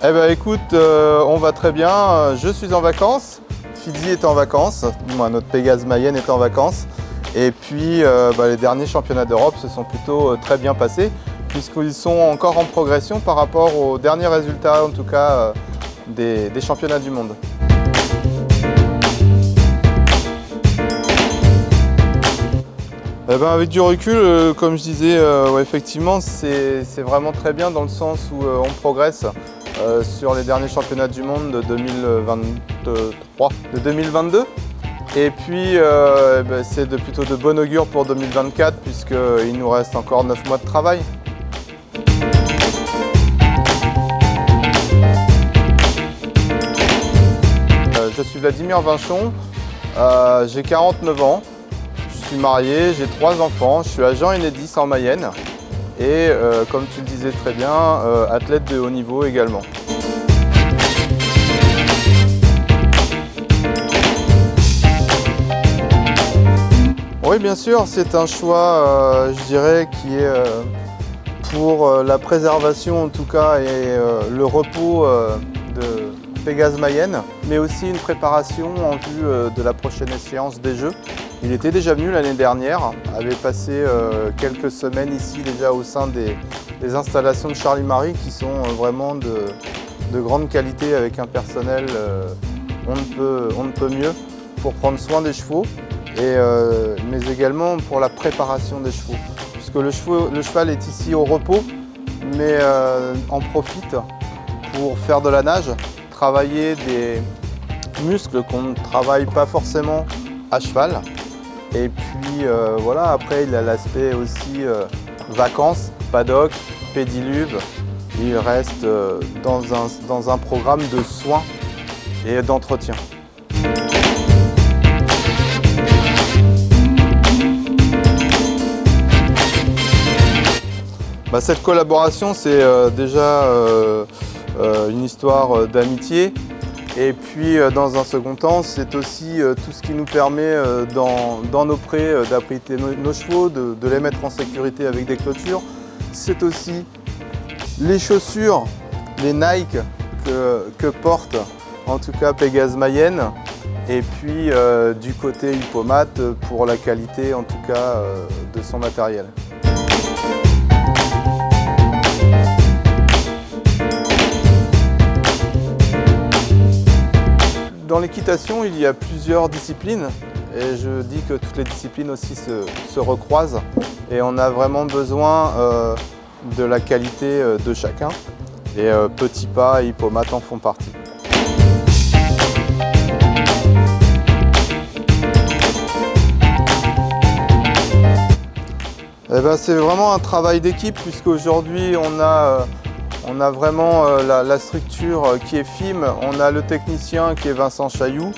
Eh ben écoute, on va très bien. Je suis en vacances, Fidi est en vacances, moi, notre Pégase Mayenne est en vacances. Et puis les derniers championnats d'Europe se sont plutôt très bien passés, puisqu'ils sont encore en progression par rapport aux derniers résultats, en tout cas des championnats du monde. Eh ben, avec du recul, comme je disais, effectivement, c'est vraiment très bien dans le sens où on progresse sur les derniers championnats du monde de 2022. Et puis, c'est plutôt de bon augure pour 2024, puisqu'il nous reste encore 9 mois de travail. Je suis Vladimir Vinchon, j'ai 49 ans. Je suis marié, j'ai 3 enfants, je suis agent Enedis en Mayenne et comme tu le disais très bien, athlète de haut niveau également. Oui, bien sûr, c'est un choix, je dirais, qui est pour la préservation en tout cas et le repos de Pégase Mayenne, mais aussi une préparation en vue de la prochaine échéance des Jeux. Il était déjà venu l'année dernière, avait passé quelques semaines ici déjà au sein des installations de Charlie Marie qui sont vraiment de grande qualité avec un personnel on ne peut mieux pour prendre soin des chevaux, mais également pour la préparation des chevaux. Puisque le cheval est ici au repos, mais en profite pour faire de la nage, travailler des muscles qu'on ne travaille pas forcément à cheval. Et puis voilà, après il a l'aspect aussi vacances, paddock, pédiluve. Il reste dans un programme de soins et d'entretien. Cette collaboration, c'est déjà une histoire d'amitié. Et puis dans un second temps, c'est aussi tout ce qui nous permet dans nos prés d'abriter nos chevaux, de les mettre en sécurité avec des clôtures. C'est aussi les chaussures, les Nike que porte en tout cas Pégase Mayenne. Et puis du côté Hippomate pour la qualité en tout cas de son matériel. Dans l'équitation, il y a plusieurs disciplines et je dis que toutes les disciplines aussi se recroisent et on a vraiment besoin de la qualité de chacun et Petit Pas et Hippomate en font partie. C'est vraiment un travail d'équipe puisqu'aujourd'hui on a vraiment la structure qui est FIM, on a le technicien qui est Vincent Chailloux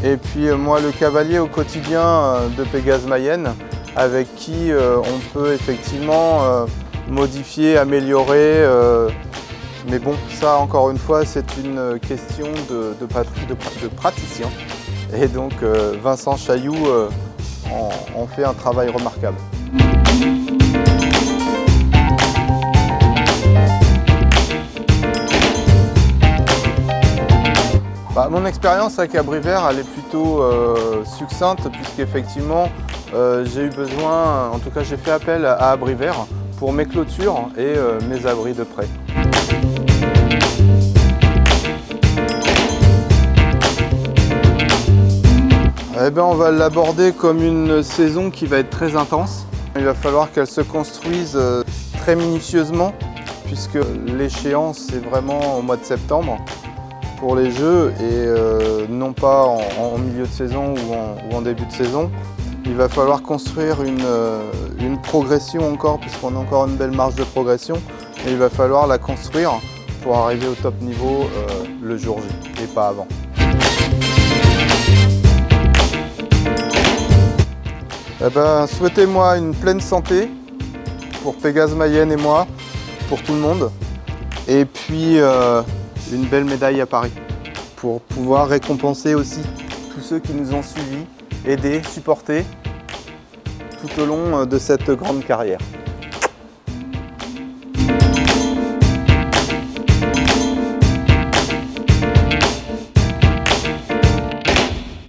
et puis moi le cavalier au quotidien de Pégase Mayenne avec qui on peut effectivement modifier, améliorer. Mais bon, ça encore une fois c'est une question de praticien et donc Vincent Chailloux en fait un travail remarquable. Mon expérience avec Abrivert elle est plutôt succincte puisqu'effectivement j'ai eu besoin, en tout cas j'ai fait appel à Abrivert pour mes clôtures et mes abris de près. On va l'aborder comme une saison qui va être très intense. Il va falloir qu'elle se construise très minutieusement puisque l'échéance c'est vraiment au mois de septembre pour les Jeux et non pas en milieu de saison ou en début de saison. Il va falloir construire une progression encore puisqu'on a encore une belle marge de progression et il va falloir la construire pour arriver au top niveau le jour J et pas avant. Souhaitez-moi une pleine santé pour Pégase Mayenne et moi, pour tout le monde. Et puis une belle médaille à Paris pour pouvoir récompenser aussi tous ceux qui nous ont suivis, aidés, supportés tout au long de cette grande carrière.